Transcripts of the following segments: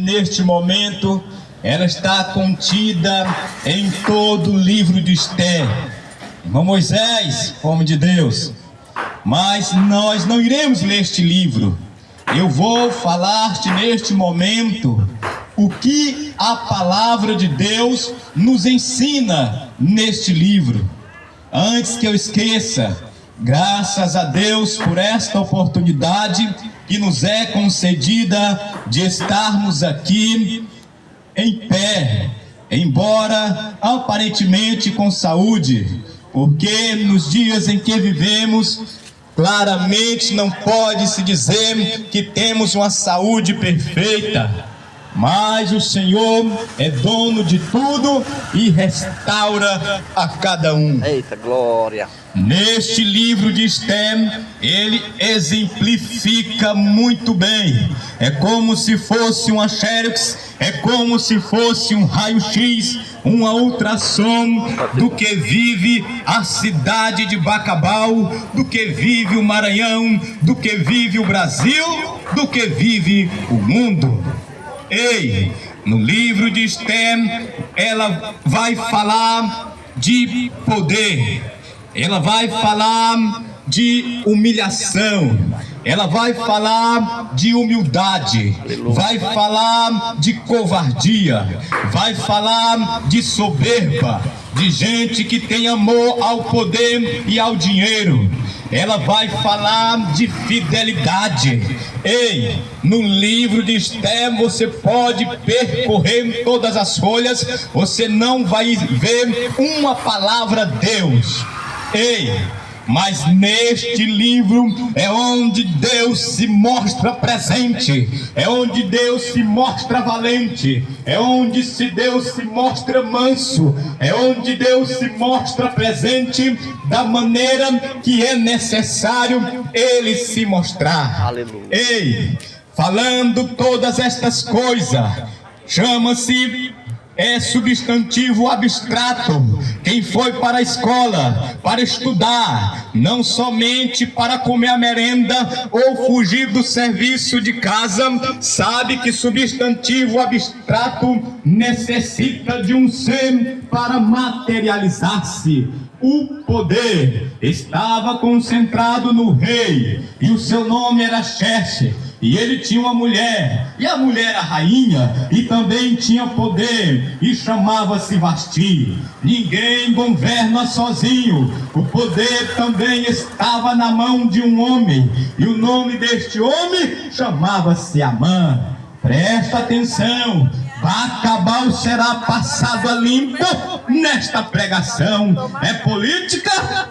Neste momento, ela está contida em todo o livro de Esther. Irmão Moisés, homem de Deus, mas nós não iremos ler este livro. Eu vou falar-te neste momento o que a palavra de Deus nos ensina neste livro. Antes que eu esqueça, graças a Deus por esta oportunidade que nos é concedida de estarmos aqui em pé, embora aparentemente com saúde, porque nos dias em que vivemos, claramente não pode se dizer que temos uma saúde perfeita, mas o Senhor é dono de tudo e restaura a cada um. Eita, glória! Neste livro de Esther, ele exemplifica muito bem. É como se fosse uma xerox, é como se fosse um raio-x, uma ultrassom do que vive a cidade de Bacabal, do que vive o Maranhão, do que vive o Brasil, do que vive o mundo. Ei, no livro de Esther, ela vai falar de poder, ela vai falar de humilhação, ela vai falar de humildade, vai falar de covardia, vai falar de soberba, de gente que tem amor ao poder e ao dinheiro. Ela vai falar de fidelidade. Ei, no livro de Esther você pode percorrer todas as folhas, você não vai ver uma palavra Deus. Ei, mas neste livro é onde Deus se mostra presente, é onde Deus se mostra valente, é onde Deus se mostra manso, é onde Deus se mostra presente da maneira que é necessário Ele se mostrar. Aleluia. Ei, falando todas estas coisas, chama-se substantivo abstrato. Quem foi para a escola para estudar, não somente para comer a merenda ou fugir do serviço de casa, sabe que substantivo abstrato necessita de um ser para materializar-se. O poder estava concentrado no rei, e o seu nome era Xerxes. E ele tinha uma mulher, e a mulher era rainha, e também tinha poder, e chamava-se Vasti. Ninguém governa sozinho, o poder também estava na mão de um homem, e o nome deste homem chamava-se Amã. Presta atenção, Bacabal será passado a limpo nesta pregação. É política?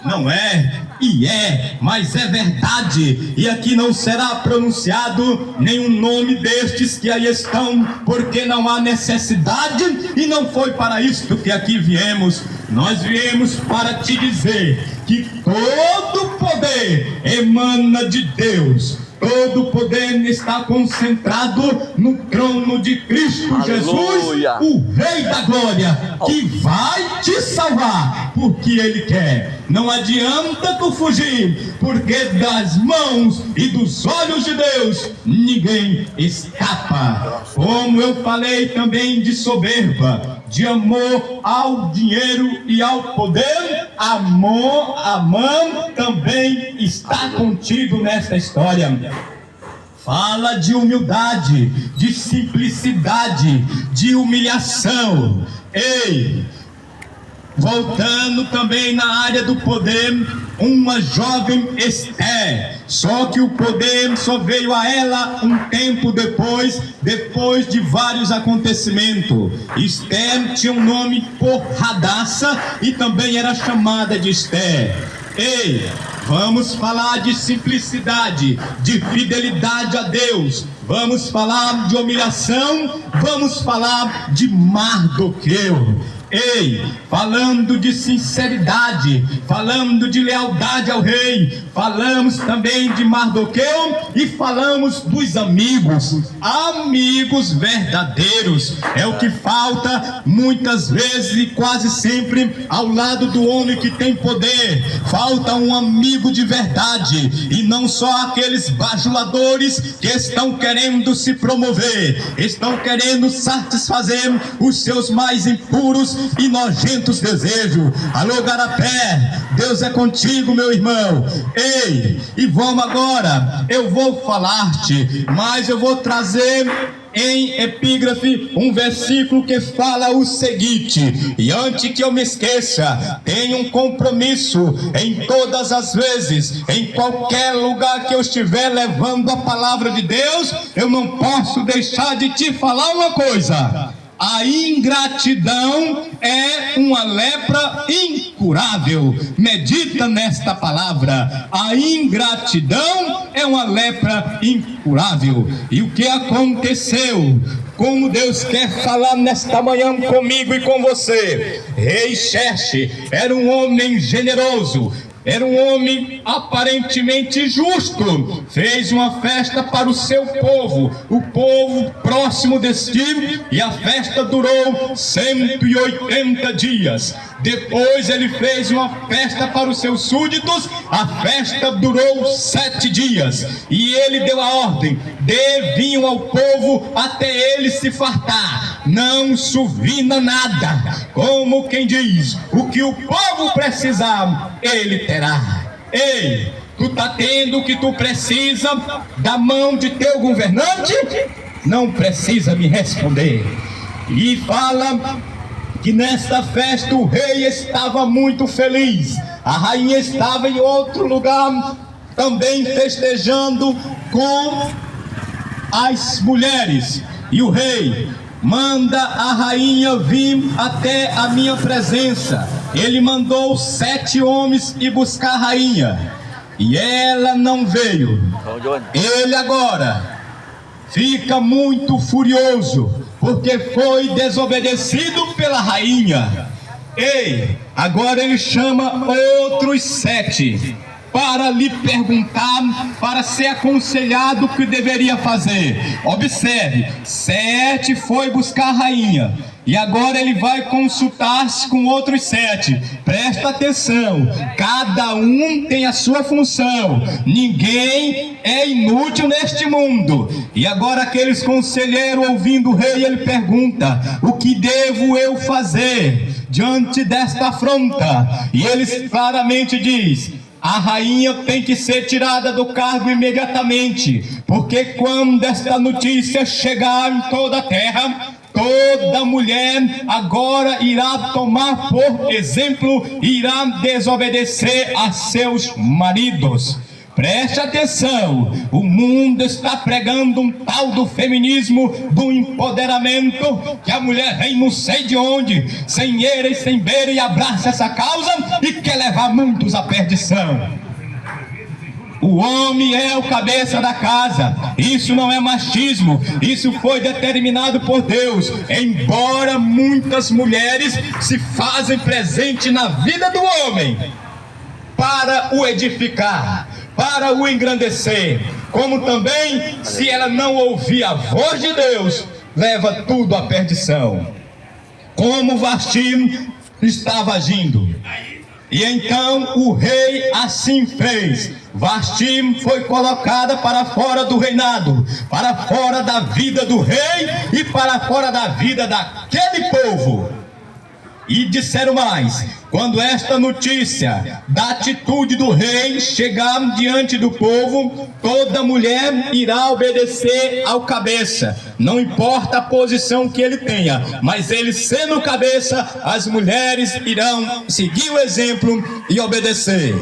Não é. E é, mas é verdade. E aqui não será pronunciado nenhum nome destes que aí estão, porque não há necessidade, e não foi para isto que aqui viemos. Nós viemos para te dizer que todo poder emana de Deus. Todo o poder está concentrado no trono de Cristo. Aleluia. Jesus, o Rei da Glória, que vai te salvar, porque Ele quer. Não adianta tu fugir, porque das mãos e dos olhos de Deus ninguém escapa. Como eu falei também de soberba, de amor ao dinheiro e ao poder, Amã também está contido nesta história. Fala de humildade, de simplicidade, de humilhação. Ei, voltando também na área do poder, uma jovem Esther, só que o poder só veio a ela um tempo depois de vários acontecimentos. Esther tinha um nome por Hadassah e também era chamada de Esther. Ei, vamos falar de simplicidade, de fidelidade a Deus, vamos falar de humilhação, vamos falar de Mardoqueu. Ei, falando de sinceridade, falando de lealdade ao rei, falamos também de Mardoqueu e falamos dos amigos. Amigos verdadeiros é o que falta muitas vezes e quase sempre ao lado do homem que tem poder. Falta um amigo de verdade, e não só aqueles bajuladores que estão querendo se promover, estão querendo satisfazer os seus mais impuros e nojentos desejos. Alô, Garapé, Deus é contigo, meu irmão. Ei, e vamos agora, eu vou falar-te, mas eu vou trazer em epígrafe um versículo que fala o seguinte: e antes que eu me esqueça, tenho um compromisso em todas as vezes, em qualquer lugar que eu estiver levando a palavra de Deus, eu não posso deixar de te falar uma coisa: a ingratidão é uma lepra incurável. Medita nesta palavra. A ingratidão é uma lepra incurável. E o que aconteceu? Como Deus quer falar nesta manhã comigo e com você. Rei Xerxes era um homem generoso, era um homem aparentemente justo. Fez uma festa para o seu povo, o povo próximo deste, e a festa durou 180 dias. Depois ele fez uma festa para os seus súditos, a festa durou 7 dias. E ele deu a ordem: dê vinho ao povo até ele se fartar, não suvina nada. Como quem diz, o que o povo precisar, ele terá. Ei, tu está tendo o que tu precisa da mão de teu governante? Não precisa me responder. E fala que nesta festa o rei estava muito feliz, a rainha estava em outro lugar também festejando com as mulheres, e o rei manda a rainha vir até a minha presença. Ele mandou 7 homens ir buscar a rainha, e ela não veio. Ele agora fica muito furioso, porque foi desobedecido pela rainha. Ei, agora ele chama outros 7 para lhe perguntar, para ser aconselhado o que deveria fazer. Observe, 7 foi buscar a rainha, e agora ele vai consultar-se com outros 7. Presta atenção, cada um tem a sua função, ninguém é inútil neste mundo. E agora aqueles conselheiros, ouvindo o rei, ele pergunta: o que devo eu fazer diante desta afronta? E ele claramente diz: a rainha tem que ser tirada do cargo imediatamente, porque quando esta notícia chegar em toda a terra, toda mulher agora irá tomar por exemplo, irá desobedecer a seus maridos. Preste atenção, o mundo está pregando um tal do feminismo, do empoderamento, que a mulher vem não sei de onde, sem eira e sem beira, e abraça essa causa e quer levar muitos à perdição. O homem é o cabeça da casa. Isso não é machismo, isso foi determinado por Deus. Embora muitas mulheres se fazem presente na vida do homem para o edificar, para o engrandecer, como também, se ela não ouvir a voz de Deus, leva tudo à perdição. Como Vasti estava agindo. E então o rei assim fez. Vasti foi colocada para fora do reinado, para fora da vida do rei e para fora da vida daquele povo. E disseram mais: quando esta notícia da atitude do rei chegar diante do povo, toda mulher irá obedecer ao cabeça, não importa a posição que ele tenha, mas ele sendo cabeça, as mulheres irão seguir o exemplo e obedecer.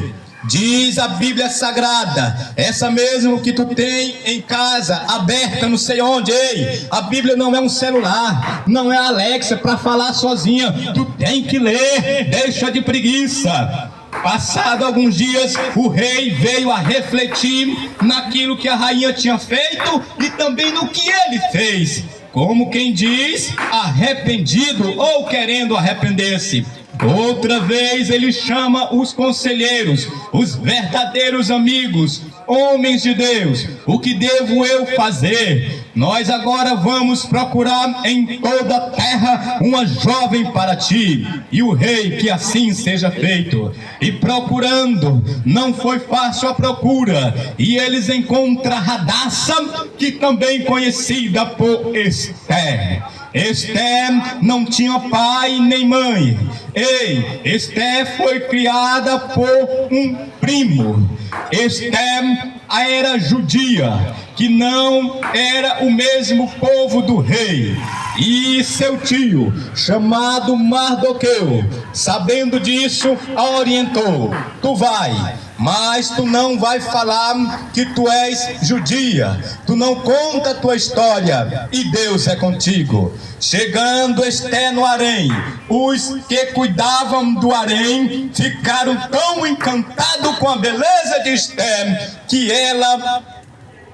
Diz a Bíblia Sagrada, essa mesmo que tu tem em casa, aberta não sei onde. Ei, a Bíblia não é um celular, não é a Alexa para falar sozinha, tu tem que ler, deixa de preguiça. Passado alguns dias, o rei veio a refletir naquilo que a rainha tinha feito e também no que ele fez. Como quem diz, arrependido ou querendo arrepender-se. Outra vez ele chama os conselheiros, os verdadeiros amigos, homens de Deus. O que devo eu fazer? Nós agora vamos procurar em toda a terra uma jovem para ti. E o rei, que assim seja feito. E procurando, não foi fácil a procura. E eles encontram Radassa, que também conhecida por Esther. Esther não tinha pai nem mãe. Ei, Esther foi criada por um primo. Esther era judia, que não era o mesmo povo do rei. E seu tio, chamado Mardoqueu, sabendo disso, a orientou: tu vai, mas tu não vai falar que tu és judia, tu não conta a tua história, e Deus é contigo. Chegando Esther no harém, os que cuidavam do harém ficaram tão encantados com a beleza de Esther, que ela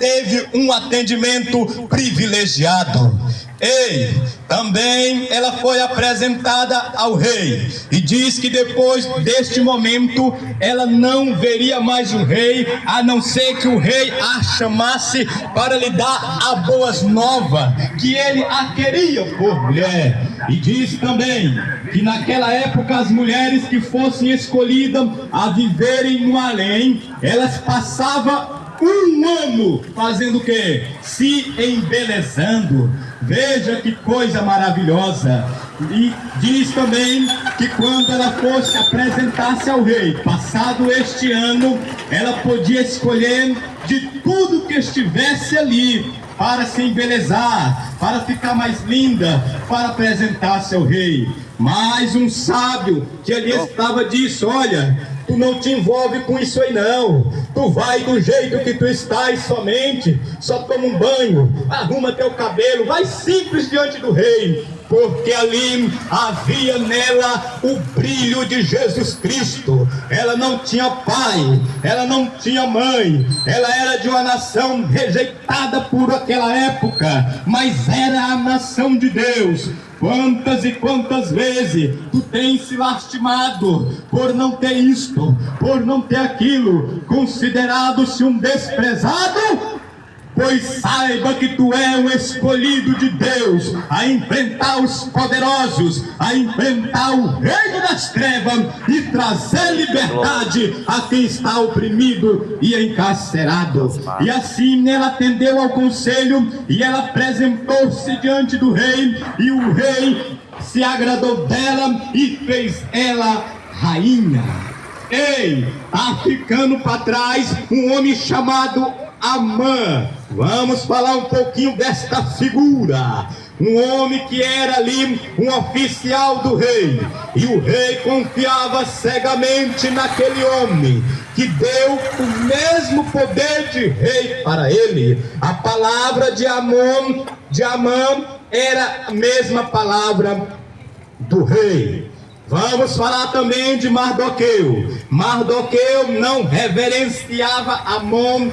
teve um atendimento privilegiado. Ei, também ela foi apresentada ao rei, e diz que depois deste momento ela não veria mais o rei, a não ser que o rei a chamasse para lhe dar a boas novas, que ele a queria por mulher. E diz também que naquela época as mulheres que fossem escolhidas a viverem no além, elas passavam um ano fazendo o quê? Se embelezando. Veja que coisa maravilhosa. E diz também que quando ela fosse apresentar-se ao rei, passado este ano, ela podia escolher de tudo que estivesse ali para se embelezar, para ficar mais linda, para apresentar-se ao rei. Mas um sábio que ali estava disse: olha, tu não te envolve com isso aí não. Tu vai do jeito que tu estás somente. Só toma um banho, arruma teu cabelo, vai simples diante do rei. Porque ali havia nela o brilho de Jesus Cristo. Ela não tinha pai, ela não tinha mãe, ela era de uma nação rejeitada por aquela época, mas era a nação de Deus. Quantas e quantas vezes tu tens se lastimado por não ter isto, por não ter aquilo, considerado-se um desprezado? Pois saiba que tu é o escolhido de Deus a enfrentar os poderosos, a enfrentar o reino das trevas e trazer liberdade a quem está oprimido e encarcerado. E assim ela atendeu ao conselho e ela apresentou-se diante do rei, e o rei se agradou dela e fez ela rainha. Ei, tá ficando para trás um homem chamado Amã. Vamos falar um pouquinho desta figura. Um homem que era ali um oficial do rei, e o rei confiava cegamente naquele homem, que deu o mesmo poder de rei para ele. A palavra de Amã era a mesma palavra do rei. Vamos falar também de Mardoqueu. Mardoqueu não reverenciava Amã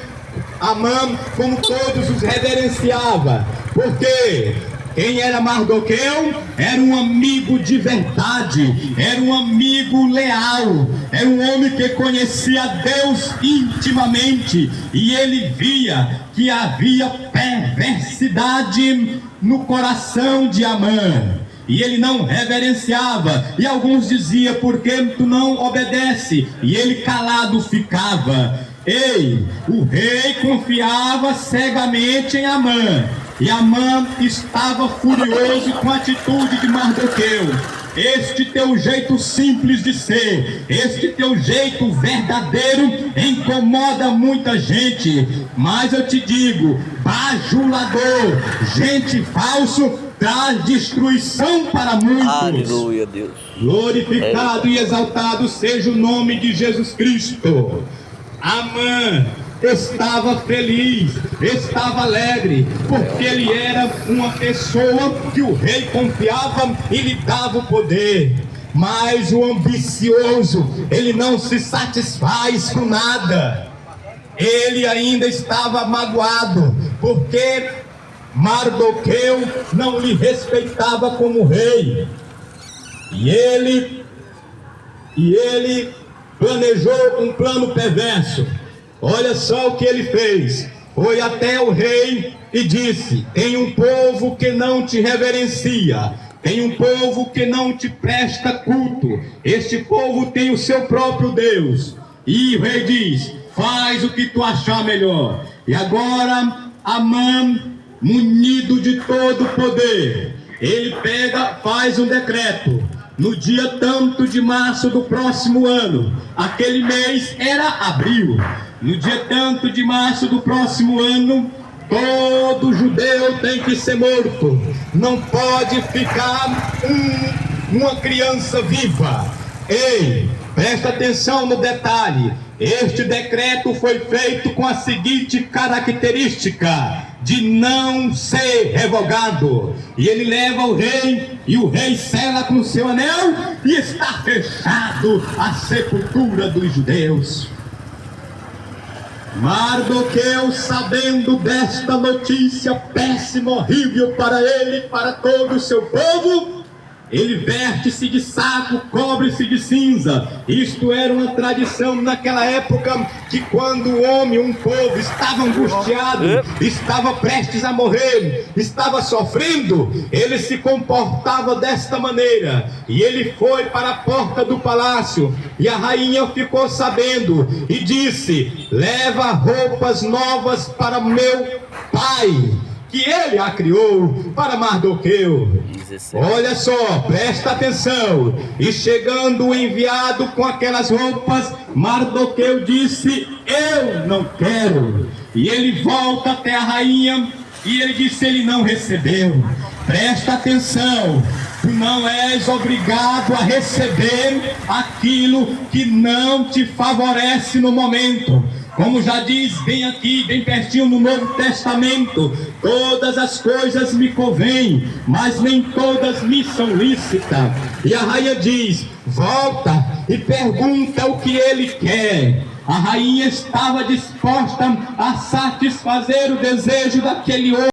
como todos os reverenciava. Por quê? Quem era Mardoqueu? Era um amigo de verdade, era um amigo leal, era um homem que conhecia Deus intimamente, e ele via que havia perversidade no coração de Amã, e ele não reverenciava. E alguns diziam: por que tu não obedece? E ele calado ficava. Ei, o rei confiava cegamente em Amã, e Amã estava furioso com a atitude de Mardoqueu. Este teu jeito simples de ser, este teu jeito verdadeiro incomoda muita gente. Mas eu te digo, bajulador, gente falso, traz destruição para muitos. Aleluia, Deus. Glorificado e exaltado seja o nome de Jesus Cristo. Amã estava feliz, estava alegre, porque ele era uma pessoa que o rei confiava e lhe dava o poder. Mas o ambicioso, ele não se satisfaz com nada. Ele ainda estava magoado, porque Mardoqueu não lhe respeitava como rei. E ele E ele planejou um plano perverso. Olha só o que ele fez. Foi até o rei e disse: tem um povo que não te reverencia, tem um povo que não te presta culto, este povo tem o seu próprio Deus. E o rei diz: faz o que tu achar melhor. E agora Amã, munido de todo o poder, ele faz um decreto. No dia tanto de março do próximo ano, aquele mês era abril, no dia tanto de março do próximo ano, todo judeu tem que ser morto. Não pode ficar uma criança viva. Ei, presta atenção no detalhe. Este decreto foi feito com a seguinte característica: de não ser revogado. E ele leva o rei, e o rei sela com seu anel, e está fechado a sepultura dos judeus. Mardoqueu, sabendo desta notícia péssima, horrível para ele e para todo o seu povo, ele veste-se de saco, cobre-se de cinza. Isto era uma tradição naquela época, que quando o homem, um povo, estava angustiado, estava prestes a morrer, estava sofrendo, ele se comportava desta maneira. E ele foi para a porta do palácio, e a rainha ficou sabendo, e disse: leva roupas novas para meu pai, que ele a criou, para Mardoqueu. Olha só, presta atenção. E chegando o enviado com aquelas roupas, Mardoqueu disse: eu não quero. E ele volta até a rainha, e ele disse: ele não recebeu. Presta atenção, tu não és obrigado a receber aquilo que não te favorece no momento. Como já diz bem aqui, bem pertinho no Novo Testamento: todas as coisas me convêm, mas nem todas me são lícitas. E a rainha diz: volta e pergunta o que ele quer. A rainha estava disposta a satisfazer o desejo daquele homem.